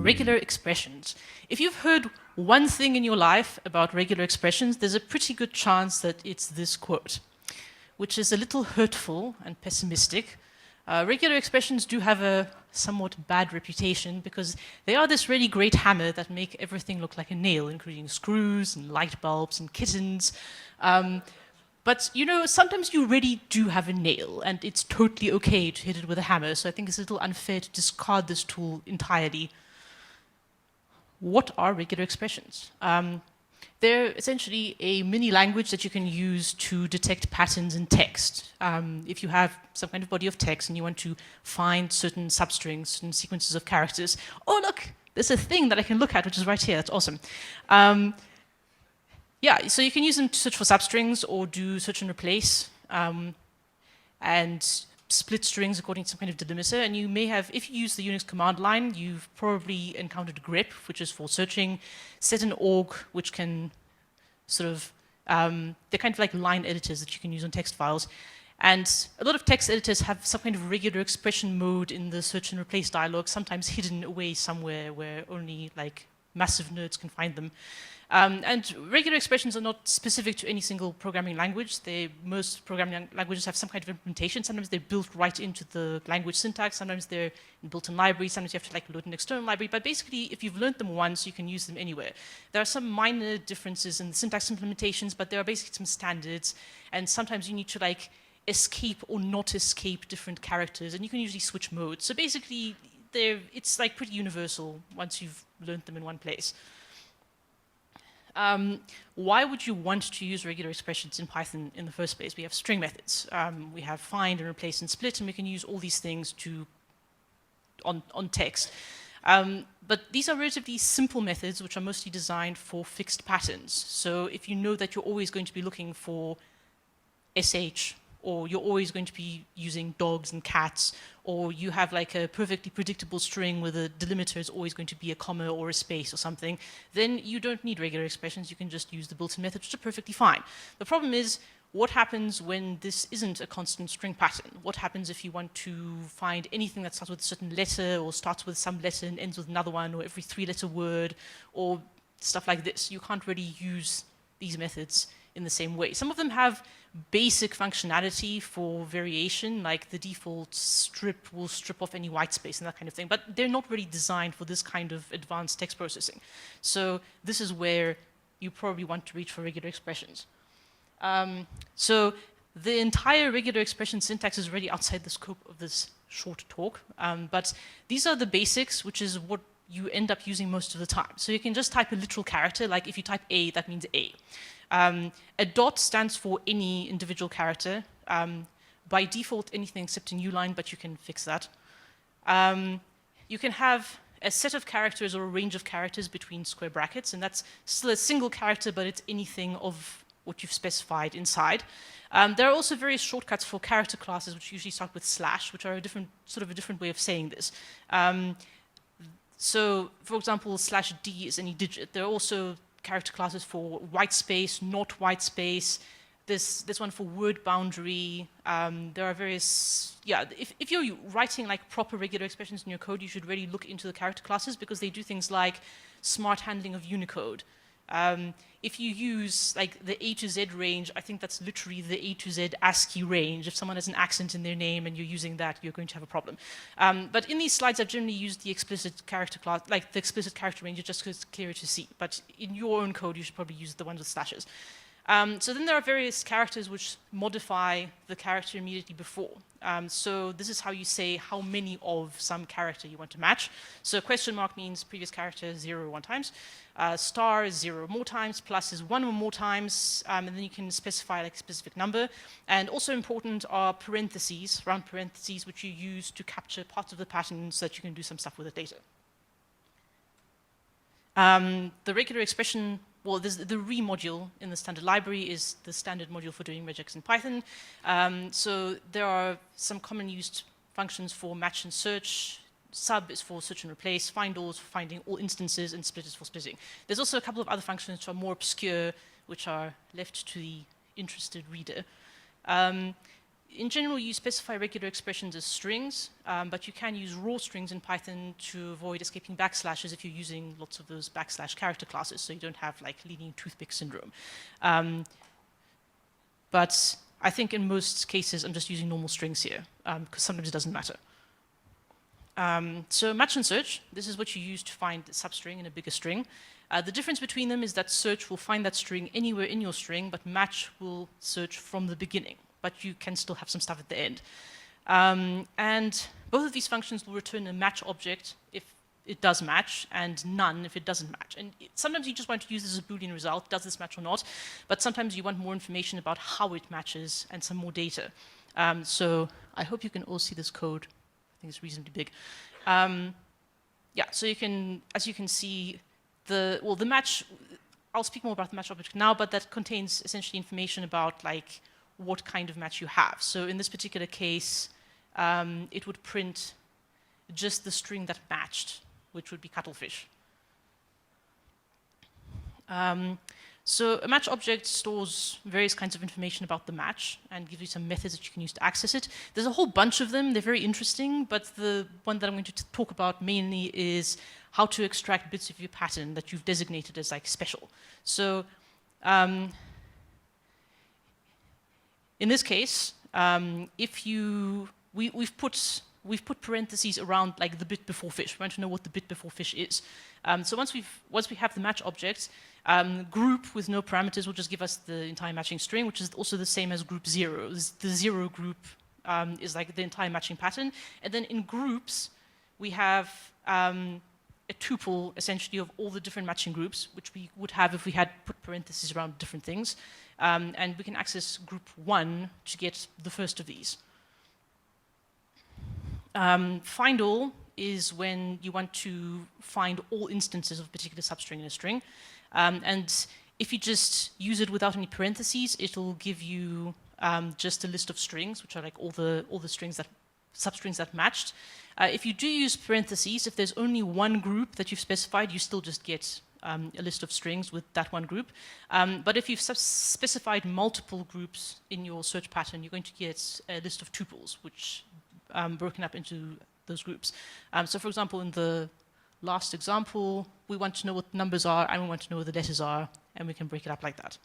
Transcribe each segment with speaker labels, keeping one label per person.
Speaker 1: regular expressions. If you've heard one thing in your life about regular expressions, there's a pretty good chance that it's this quote, which is a little hurtful and pessimistic. Regular expressions do have a somewhat bad reputation because they are this really great hammer that make everything look like a nail, including screws and light bulbs and kittens. But, you know, sometimes you really do have a nail, and it's totally okay to hit it with a hammer, so I think it's a little unfair to discard this tool entirely. What are regular expressions? They're essentially a mini language that you can use to detect patterns in text. If you have some kind of body of text and you want to find certain substrings, certain sequences of characters, oh look, there's a thing that I can look at, which is right here, that's awesome. Yeah, so you can use them to search for substrings or do search and replace, and split strings according to some kind of delimiter. And you may have, if you use the Unix command line, you've probably encountered grep, which is for searching, set and org, which can sort of, they're kind of like line editors that you can use on text files. And a lot of text editors have some kind of regular expression mode in the search and replace dialog, sometimes hidden away somewhere where only like massive nerds can find them. And regular expressions are not specific to any single programming language. Most programming languages have some kind of implementation. Sometimes they're built right into the language syntax. Sometimes they're built in libraries. Sometimes you have to like load an external library. But basically, if you've learned them once, you can use them anywhere. There are some minor differences in the syntax implementations, but there are basically some standards. And sometimes you need to like escape or not escape different characters. And you can usually switch modes. So basically, it's like pretty universal once you've learned them in one place. Why would you want to use regular expressions in Python in the first place? We have string methods. We have find and replace and split, and we can use all these things on text. But these are relatively simple methods which are mostly designed for fixed patterns. So if you know that you're always going to be looking for sh, or you're always going to be using dogs and cats, or you have like a perfectly predictable string where the delimiter is always going to be a comma or a space or something, then you don't need regular expressions. You can just use the built-in methods, which are perfectly fine. The problem is, what happens when this isn't a constant string pattern? What happens if you want to find anything that starts with a certain letter, or starts with some letter and ends with another one, or every three-letter word, or stuff like this? You can't really use these methods in the same way. Some of them have basic functionality for variation, like the default strip will strip off any white space and that kind of thing, but they're not really designed for this kind of advanced text processing. So this is where you probably want to reach for regular expressions. So the entire regular expression syntax is really outside the scope of this short talk, but these are the basics, which is what you end up using most of the time. So you can just type a literal character, like if you type A, that means A. A dot stands for any individual character. By default, anything except a new line, but you can fix that. You can have a set of characters or a range of characters between square brackets, and that's still a single character, but it's anything of what you've specified inside. There are also various shortcuts for character classes, which usually start with slash, which are a different way of saying this. So, for example, /d is any digit. There are also character classes for white space, not white space. There's one for word boundary. There are various, yeah, if you're writing like proper regular expressions in your code, you should really look into the character classes because they do things like smart handling of Unicode. If you use like the A to Z range, I think that's literally the A to Z ASCII range. If someone has an accent in their name and you're using that, you're going to have a problem. But in these slides, I've generally used the explicit character class, like the explicit character range, just because it's clearer to see. But in your own code, you should probably use the ones with slashes. So then there are various characters which modify the character immediately before. So this is how you say how many of some character you want to match. So question mark means previous character 0 1 times. Star is 0 more times, plus is 1 or more times, and then you can specify like a specific number. And also important are parentheses, round parentheses, which you use to capture parts of the pattern so that you can do some stuff with it later. The regular expression, well, the re module in the standard library is the standard module for doing regex in Python. So there are some common used functions for match and search. Sub is for search and replace, find all is for finding all instances, and split is for splitting. There's also a couple of other functions which are more obscure, which are left to the interested reader. in general, you specify regular expressions as strings, but you can use raw strings in Python to avoid escaping backslashes if you're using lots of those backslash character classes, so you don't have like leaning toothpick syndrome. But I think in most cases, I'm just using normal strings here, because sometimes it doesn't matter. So match and search, this is what you use to find a substring in a bigger string. The difference between them is that search will find that string anywhere in your string, but match will search from the beginning, but you can still have some stuff at the end. And both of these functions will return a match object if it does match, and none if it doesn't match. And sometimes you just want to use this as a Boolean result, does this match or not? But sometimes you want more information about how it matches and some more data. So I hope you can all see this code. I think it's reasonably big. Yeah, so you can, as you can see, the match, I'll speak more about the match object now, but that contains essentially information about like what kind of match you have. So in this particular case, it would print just the string that matched, which would be cuttlefish. So a match object stores various kinds of information about the match and gives you some methods that you can use to access it. There's a whole bunch of them. They're very interesting, but the one that I'm going to talk about mainly is how to extract bits of your pattern that you've designated as like special. So in this case, if you, we've put parentheses around like the bit before fish. We want to know what the bit before fish is. So once we have the match object, group with no parameters will just give us the entire matching string, which is also the same as group 0. The 0 group is like the entire matching pattern. And then in groups, we have a tuple, essentially, of all the different matching groups, which we would have if we had put parentheses around different things. And we can access group 1 to get the first of these. Find all is when you want to find all instances of a particular substring in a string. And if you just use it without any parentheses, it'll give you just a list of strings, which are like all the strings that substrings that matched. If you do use parentheses, if there's only one group that you've specified, you still just get a list of strings with that one group. But if you've specified multiple groups in your search pattern, you're going to get a list of tuples, which broken up into those groups. So for example, in the last example, we want to know what numbers are and we want to know what the letters are, and we can break it up like that.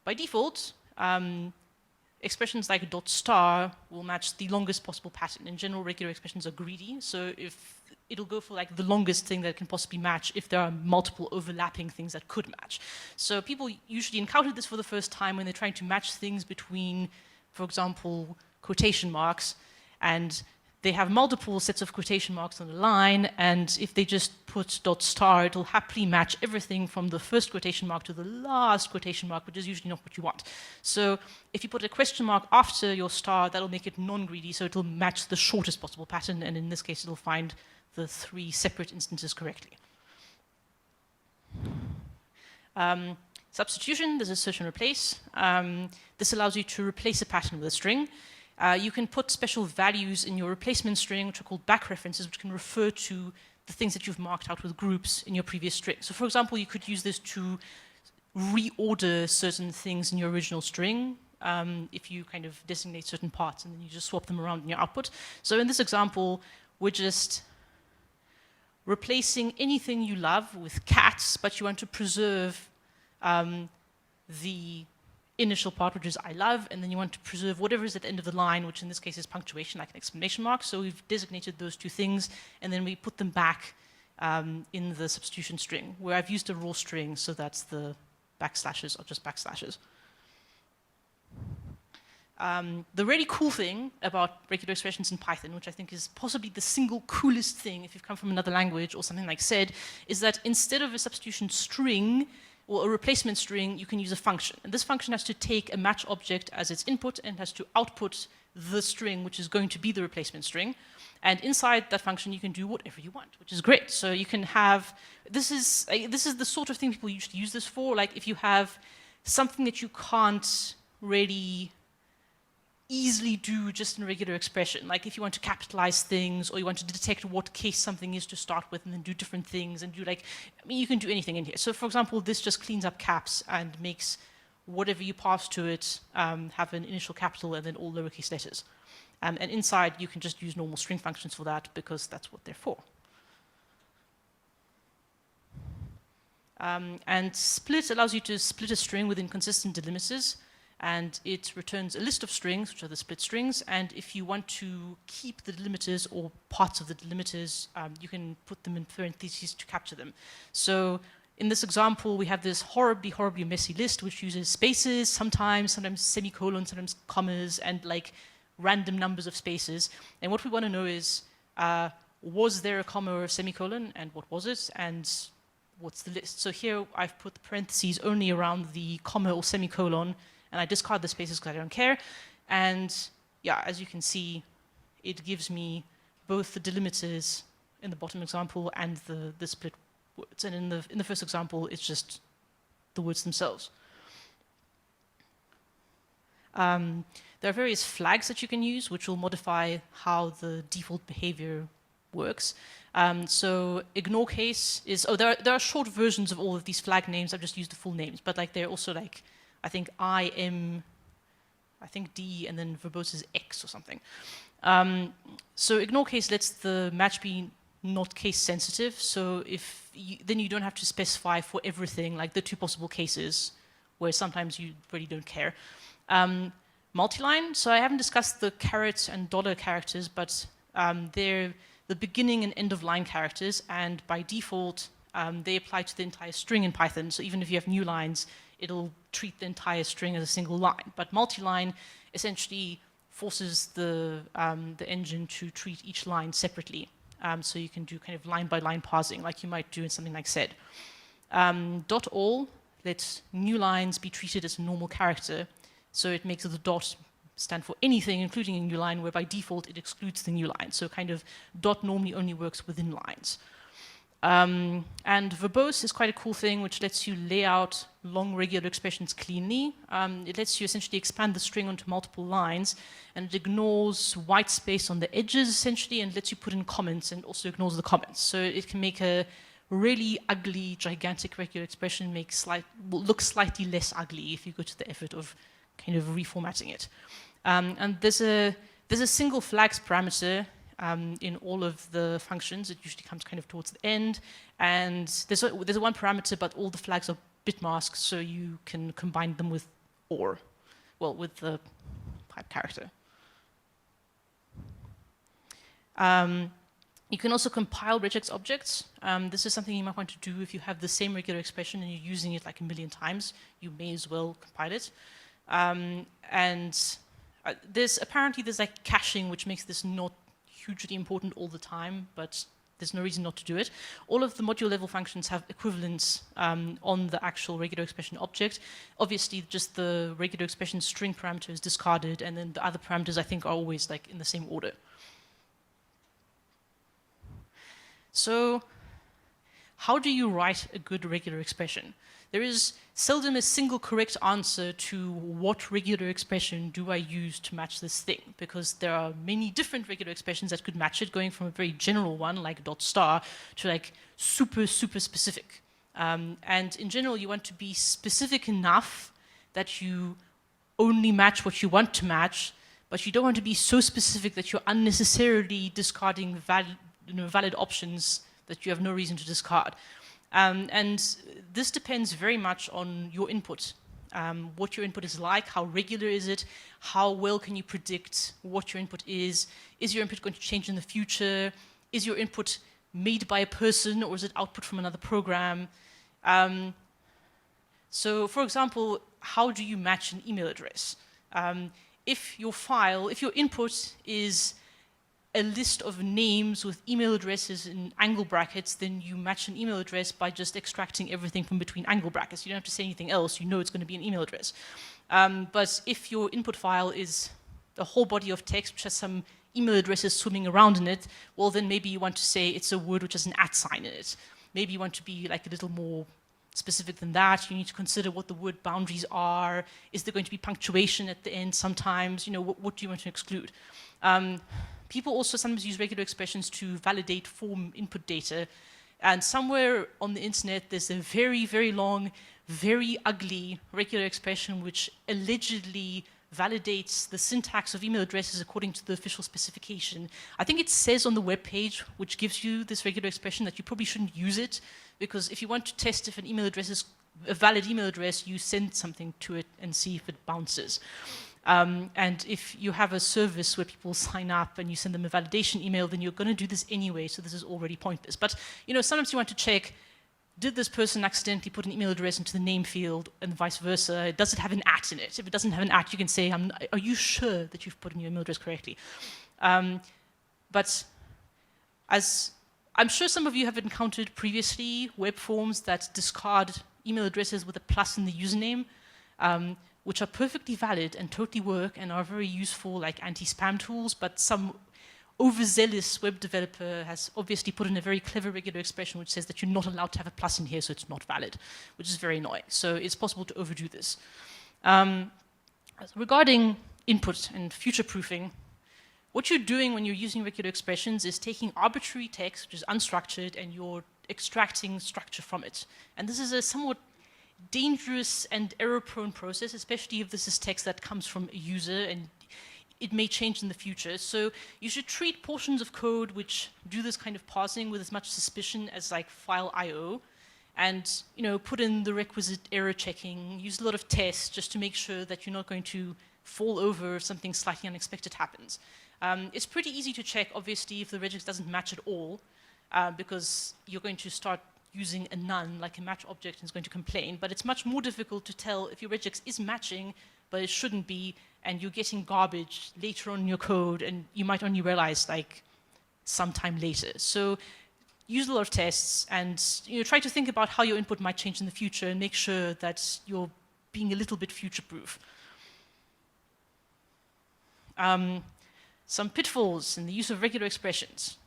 Speaker 1: By default, expressions like dot star will match the longest possible pattern. In general, regular expressions are greedy, so if it'll go for like the longest thing that it can possibly match if there are multiple overlapping things that could match. So people usually encounter this for the first time when they're trying to match things between, for example, quotation marks, and they have multiple sets of quotation marks on the line, and if they just put dot star, it'll happily match everything from the first quotation mark to the last quotation mark, which is usually not what you want. So if you put a question mark after your star, that'll make it non-greedy, so it'll match the shortest possible pattern, and in this case, it'll find the 3 separate instances correctly. Substitution, there's a search and replace. This allows you to replace a pattern with a string. You can put special values in your replacement string, which are called back references, which can refer to the things that you've marked out with groups in your previous string. So for example, you could use this to reorder certain things in your original string, if you kind of designate certain parts and then you just swap them around in your output. So in this example, we're just replacing anything you love with cats, but you want to preserve the initial part, which is I love, and then you want to preserve whatever is at the end of the line, which in this case is punctuation, like an exclamation mark. So we've designated those two things, and then we put them back in the substitution string, where I've used a raw string, so that's the backslashes are just backslashes. The really cool thing about regular expressions in Python, which I think is possibly the single coolest thing if you've come from another language or something like sed, is that instead of a substitution string or a replacement string, you can use a function. And this function has to take a match object as its input and has to output the string, which is going to be the replacement string. And inside that function, you can do whatever you want, which is great. So you can have, this is the sort of thing people usually use this for. Like if you have something that you can't really easily do just in a regular expression. Like if you want to capitalize things or you want to detect what case something is to start with and then do different things and do like, I mean, you can do anything in here. So for example, this just cleans up caps and makes whatever you pass to it have an initial capital and then all lowercase letters. And inside, you can just use normal string functions for that because that's what they're for. And split allows you to split a string within consistent delimiters, and it returns a list of strings, which are the split strings, and if you want to keep the delimiters or parts of the delimiters, you can put them in parentheses to capture them. So in this example, we have this horribly, horribly messy list which uses spaces, sometimes semicolons, sometimes commas, and like random numbers of spaces. And what we want to know is, was there a comma or a semicolon, and what was it, and what's the list? So here I've put the parentheses only around the comma or semicolon, and I discard the spaces because I don't care. And yeah, as you can see, it gives me both the delimiters in the bottom example and the split words. And in the first example, it's just the words themselves. There are various flags that you can use, which will modify how the default behavior works. So ignore case is, there are short versions of all of these flag names. I've just used the full names, but like they're also like, I think I, M, I think D, and then verbose is X or something. So ignore case lets the match be not case sensitive. So then you don't have to specify for everything, like the two possible cases, where sometimes you really don't care. Multiline, so I haven't discussed the caret and dollar characters, but they're the beginning and end of line characters, and by default, they apply to the entire string in Python. So even if you have new lines, it'll treat the entire string as a single line. But multiline essentially forces the engine to treat each line separately. So you can do kind of line-by-line parsing, like you might do in something like sed. .all lets new lines be treated as a normal character. So it makes the dot stand for anything, including a new line, where by default it excludes the new line. So kind of dot normally only works within lines. And verbose is quite a cool thing, which lets you lay out long regular expressions cleanly. It lets you essentially expand the string onto multiple lines, and it ignores white space on the edges, essentially, and lets you put in comments, and also ignores the comments. So it can make a really ugly, gigantic regular expression look slightly less ugly if you go to the effort of kind of reformatting it. And there's a single flags parameter in all of the functions. It usually comes kind of towards the end, and there's a one parameter, but all the flags are bit masked, so you can combine them with or, well, with the pipe character. You can also compile regex objects. This is something you might want to do if you have the same regular expression and you're using it like a million times. You may as well compile it. Apparently there's like caching, which makes this not hugely important all the time, but there's no reason not to do it. All of the module level functions have equivalents on the actual regular expression object. Obviously, just the regular expression string parameter is discarded, and then the other parameters I think are always like in the same order. So how do you write a good regular expression? There is seldom a single correct answer to what regular expression do I use to match this thing, because there are many different regular expressions that could match it, going from a very general one like dot star to like super, super specific. And in general, you want to be specific enough that you only match what you want to match, but you don't want to be so specific that you're unnecessarily discarding valid options that you have no reason to discard. And this depends very much on your input, what your input is like, how regular is it, how well can you predict what your input is your input going to change in the future, is your input made by a person or is it output from another program? So for example, how do you match an email address? If your input is a list of names with email addresses in angle brackets, then you match an email address by just extracting everything from between angle brackets. You don't have to say anything else. You know it's going to be an email address. But if your input file is a whole body of text which has some email addresses swimming around in it, well, then maybe you want to say it's a word which has an @sign in it. Maybe you want to be like a little more specific than that. You need to consider what the word boundaries are. Is there going to be punctuation at the end sometimes? You know, what do you want to exclude? People also sometimes use regular expressions to validate form input data. And somewhere on the internet, there's a very, very long, very ugly regular expression which allegedly validates the syntax of email addresses according to the official specification. I think it says on the web page, which gives you this regular expression, that you probably shouldn't use it, because if you want to test if an email address is a valid email address, you send something to it and see if it bounces. And if you have a service where people sign up and you send them a validation email, then you're going to do this anyway, so this is already pointless. But sometimes you want to check, did this person accidentally put an email address into the name field, and vice versa? Does it have an @ in it? If it doesn't have an @ you can say, are you sure that you've put in your email address correctly? But as I'm sure some of you have encountered previously web forms that discard email addresses with a plus in the username, which are perfectly valid and totally work and are very useful, like anti-spam tools, but some overzealous web developer has obviously put in a very clever regular expression which says that you're not allowed to have a plus in here, so it's not valid, which is very annoying. So it's possible to overdo this. Regarding input and future-proofing, what you're doing when you're using regular expressions is taking arbitrary text, which is unstructured, and you're extracting structure from it. And this is a somewhat dangerous and error-prone process, especially if this is text that comes from a user, and it may change in the future. So you should treat portions of code which do this kind of parsing with as much suspicion as like file I/O, and put in the requisite error checking, use a lot of tests just to make sure that you're not going to fall over if something slightly unexpected happens. It's pretty easy to check, obviously, if the regex doesn't match at all, because you're going to start using a none, like a match object, and it's going to complain. But it's much more difficult to tell if your regex is matching, but it shouldn't be, and you're getting garbage later on in your code, and you might only realize like sometime later. So use a lot of tests, and try to think about how your input might change in the future, and make sure that you're being a little bit future-proof. Some pitfalls in the use of regular expressions.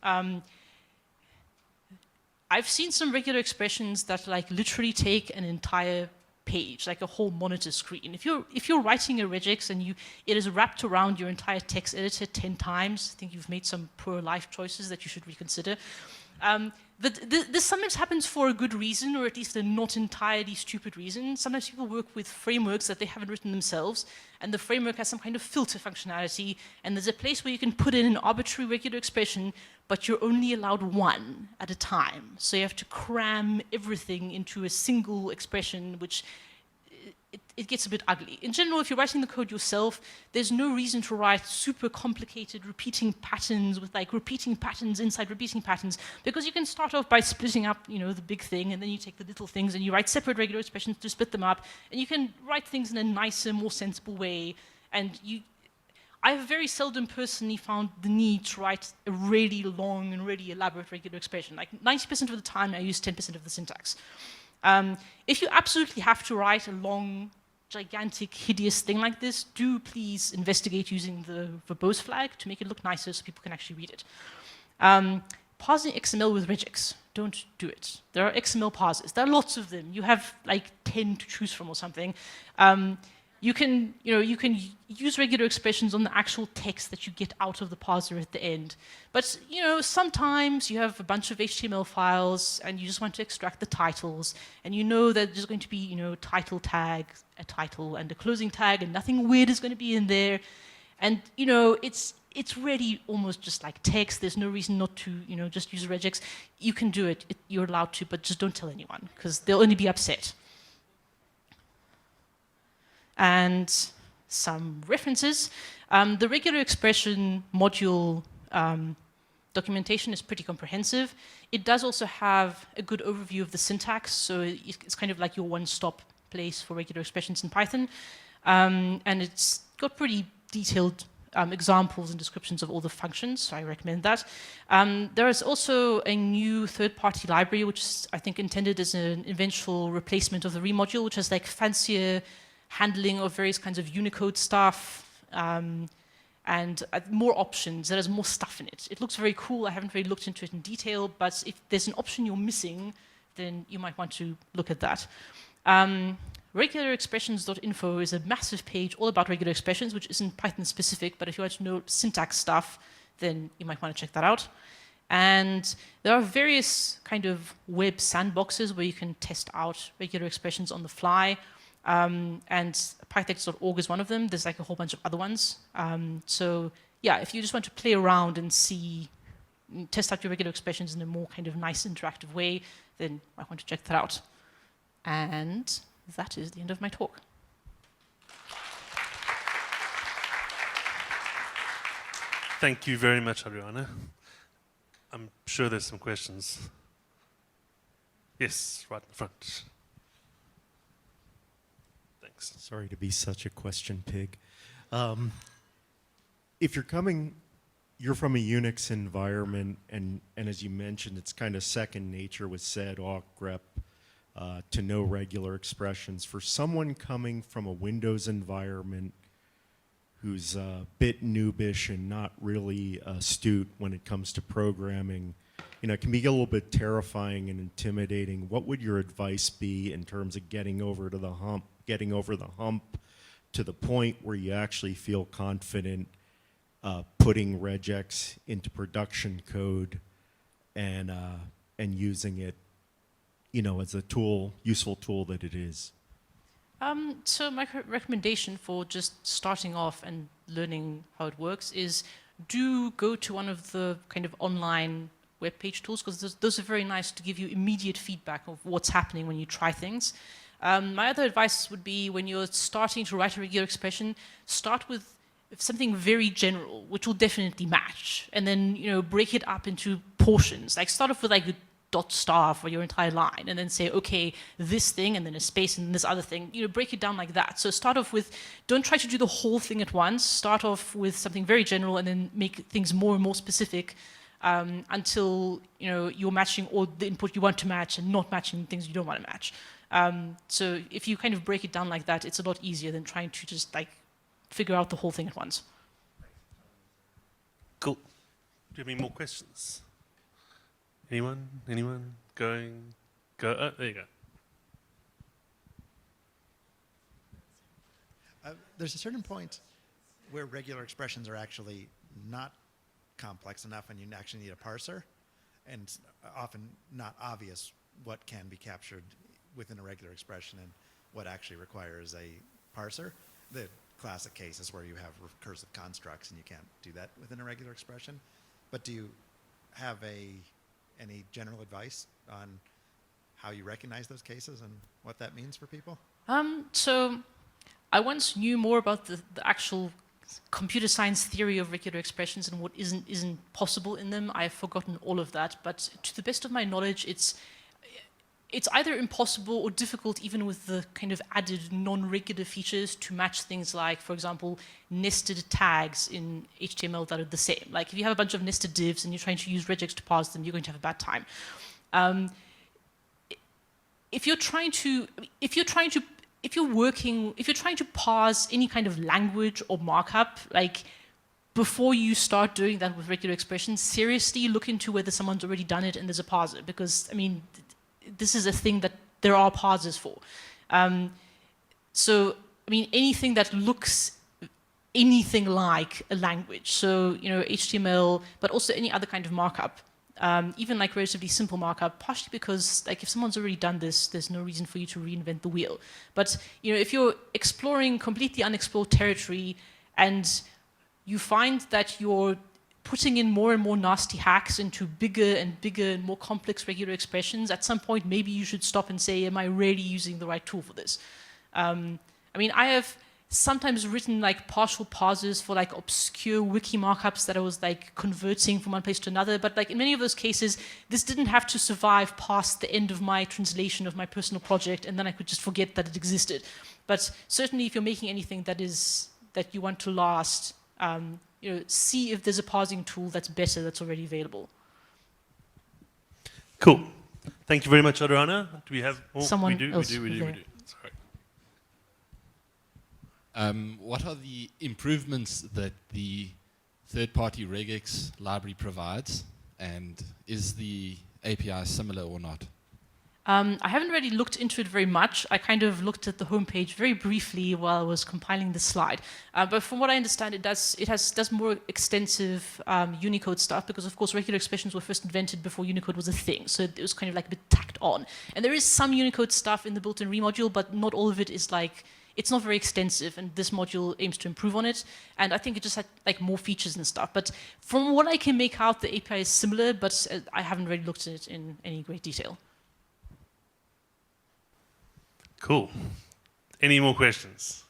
Speaker 1: I've seen some regular expressions that like literally take an entire page, like a whole monitor screen. If you're writing a regex and it is wrapped around your entire text editor 10 times, I think you've made some poor life choices that you should reconsider. But this sometimes happens for a good reason, or at least a not entirely stupid reason. Sometimes people work with frameworks that they haven't written themselves, and the framework has some kind of filter functionality, and there's a place where you can put in an arbitrary regular expression, but you're only allowed one at a time. So you have to cram everything into a single expression, which it gets a bit ugly. In general, if you're writing the code yourself, there's no reason to write super complicated repeating patterns with like repeating patterns inside repeating patterns, because you can start off by splitting up, the big thing, and then you take the little things and you write separate regular expressions to split them up, and you can write things in a nicer, more sensible way. And I've very seldom personally found the need to write a really long and really elaborate regular expression. Like 90% of the time, I use 10% of the syntax. If you absolutely have to write a long, gigantic, hideous thing like this, do please investigate using the verbose flag to make it look nicer so people can actually read it. Parsing XML with regex, don't do it. There are XML parsers. There are lots of them. You have like 10 to choose from or something. You can use regular expressions on the actual text that you get out of the parser at the end. But sometimes you have a bunch of HTML files and you just want to extract the titles, and you know that there's going to be title tag, a title, and a closing tag, and nothing weird is going to be in there. And it's really almost just like text. There's no reason not to just use regex. You can do it. You're allowed to, but just don't tell anyone, because they'll only be upset. And some references. The regular expression module documentation is pretty comprehensive. It does also have a good overview of the syntax, so it's kind of like your one-stop place for regular expressions in Python. And it's got pretty detailed examples and descriptions of all the functions, so I recommend that. There is also a new third-party library, which is, I think, intended as an eventual replacement of the remodule, which has like fancier handling of various kinds of Unicode stuff, and more options. There's more stuff in it. It looks very cool. I haven't really looked into it in detail, but if there's an option you're missing, then you might want to look at that. Regularexpressions.info is a massive page all about regular expressions, which isn't Python specific, but if you want to know syntax stuff, then you might want to check that out. And there are various kind of web sandboxes where you can test out regular expressions on the fly. And pythex.org is one of them. There's like a whole bunch of other ones. So yeah, if you just want to play around and see, test out your regular expressions in a more kind of nice interactive way, then you might want to check that out. And that is the end of my talk.
Speaker 2: Thank you very much, Adriana. I'm sure there's some questions. Yes, right in front. Thanks.
Speaker 3: Sorry to be such a question pig. If you're from a Unix environment, and as you mentioned, it's kind of second nature with sed, awk, grep, to know regular expressions. For someone coming from a Windows environment who's a bit noobish and not really astute when it comes to programming, it can be a little bit terrifying and intimidating. What would your advice be in terms of getting over the hump to the point where you actually feel confident putting regex into production code and using it, as a tool, useful tool that it is?
Speaker 1: So my recommendation for just starting off and learning how it works is do go to one of the kind of online web page tools, because those are very nice to give you immediate feedback of what's happening when you try things. My other advice would be, when you're starting to write a regular expression, start with something very general, which will definitely match, and then break it up into portions. Like start off with like a dot star for your entire line, and then say, okay, this thing, and then a space, and this other thing. Break it down like that. So start off with, don't try to do the whole thing at once. Start off with something very general, and then make things more and more specific until you're matching all the input you want to match and not matching things you don't want to match. So if you kind of break it down like that, it's a lot easier than trying to just like figure out the whole thing at once.
Speaker 2: Cool. Do you have any more questions? Anyone? Anyone? Going? Go. Oh, there you go.
Speaker 4: There's a certain point where regular expressions are actually not complex enough and you actually need a parser, and often not obvious what can be captured within a regular expression and what actually requires a parser. The classic case is where you have recursive constructs and you can't do that within a regular expression. But do you have any general advice on how you recognize those cases and what that means for people?
Speaker 1: So I once knew more about the actual computer science theory of regular expressions and what isn't possible in them. I've forgotten all of that, but to the best of my knowledge, it's either impossible or difficult, even with the kind of added non-regular features, to match things like, for example, nested tags in HTML that are the same. Like if you have a bunch of nested divs and you're trying to use regex to parse them, you're going to have a bad time. If you're trying to parse any kind of language or markup, like before you start doing that with regular expressions, seriously look into whether someone's already done it and there's a parser, because this is a thing that there are parsers for. Anything that looks anything like a language, so HTML, but also any other kind of markup, even like relatively simple markup, partially because like if someone's already done this, there's no reason for you to reinvent the wheel. But if you're exploring completely unexplored territory and you find that you're putting in more and more nasty hacks into bigger and bigger and more complex regular expressions, at some point maybe you should stop and say, am I really using the right tool for this? I have sometimes written like partial parsers for like obscure wiki markups that I was like converting from one place to another, but like in many of those cases, this didn't have to survive past the end of my translation of my personal project, and then I could just forget that it existed. But certainly if you're making anything that you want to last, see if there's a parsing tool that's better that's already available.
Speaker 2: Cool. Thank you very much, Adriana. Do we have... Oh,
Speaker 1: Someone
Speaker 2: we do. Sorry.
Speaker 5: What are the improvements that the third-party regex library provides, and is the API similar or not?
Speaker 1: I haven't really looked into it very much. I kind of looked at the homepage very briefly while I was compiling the slide. But from what I understand, it does more extensive Unicode stuff, because of course regular expressions were first invented before Unicode was a thing. So it was kind of like a bit tacked on. And there is some Unicode stuff in the built-in remodule, but not all of it is like, it's not very extensive, and this module aims to improve on it. And I think it just had like more features and stuff. But from what I can make out, the API is similar, but I haven't really looked at it in any great detail.
Speaker 2: Cool. Any more questions?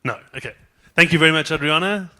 Speaker 2: No. Okay. Thank you very much, Adriana.